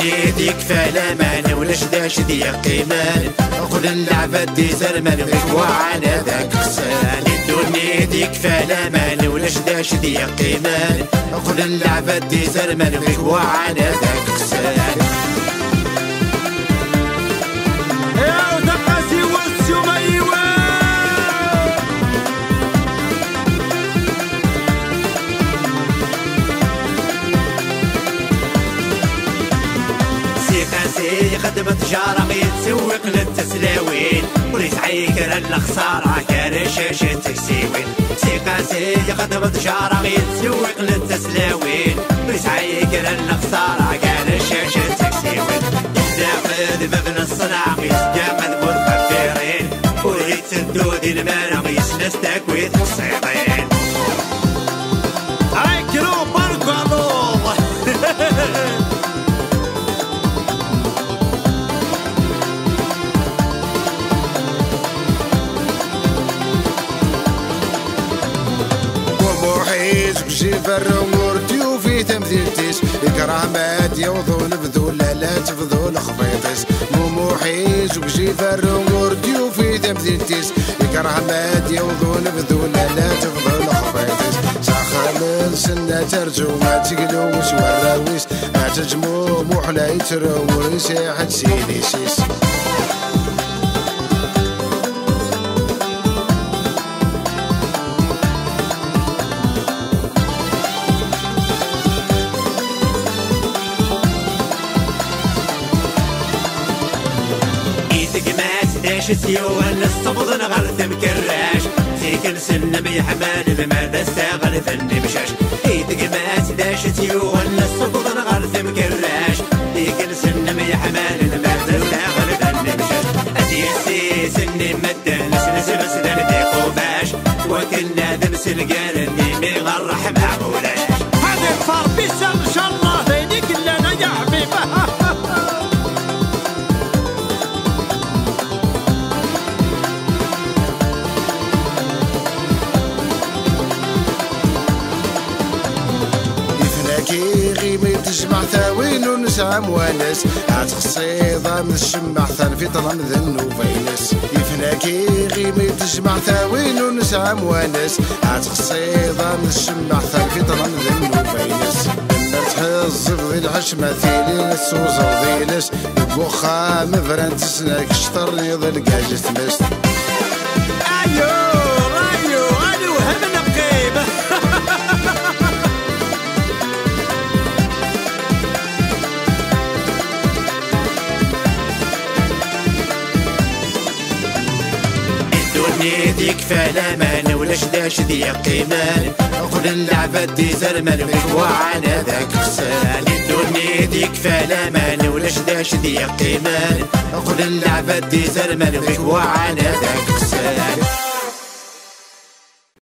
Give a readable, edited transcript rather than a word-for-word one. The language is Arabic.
الدنيا ديك فلامان ولاش داش دي قيمان قل اللعبة دي زرمان غيك وعنا ذاك خسان الدنيا ديك فلامان ولاش داش دي قيمان قل اللعبة دي زرمان غيك وعنا ذاك خسان خدمة تجارة يتسوق للتسلاوين وليسعي كرا الخسارة كان شاشة تكسيوين سيقاسي خدمة تجارة يتسوق للتسلاوين وليسعي كرا الخسارة كان شاشة تكسيوين يزداقد بابن الصنع يزداقد بالخبيرين وليتسدو دي المانا يسلس تاكويت الصيطين هاي كيلو باركو جيفر ورديو في تمثيلتيس يكره ماد يوضو البذول لا تفضول خبيطيس مو حيز وجيفر ورديو في تمثيلتيس يكره ماد يوضو البذول لا تفضول خبيطيس ساخل سنة ترجو ما تقلوش وراويس ما تجمو محلا يترويس حد سينيسيس سيوان الصبض نغرث مكراش سيكن سن بيحمال بماذا استغل فني مشاش ايدك ما تداش سيوان الصبض نغرث مكراش سيكن سن بيحمال بماذا استغل فني مشاش اديسي سني مدن نسنس مسدن ديقو باش وكنا دمس القرني مغرح مع مولاش هذا صار بيسر ان شاء الله ذيك اللي انا يا حبيبه غيمي تجمع ثاوين ونسعى موانس عتخصي ضام الشمع ثان في طلم ذنو فينس يفناكي غيمي تجمع ثاوين ونسعى موانس عتخصي ضام الشمع ثان في طلم ذنو فينس تحزف ذي الحشمة ثيلين السوزر ذيلس بوخا مفران تسناك شطرني ظل قاجة مست ديك فلامان ولاش داش دي قيمان قل اللعبة دي زرمان غيك وعنا ذاك خسان الدنيا ديك فلامان ولاش داش دي قيمان قل اللعبة دي زرمان غيك وعنا ذاك خسان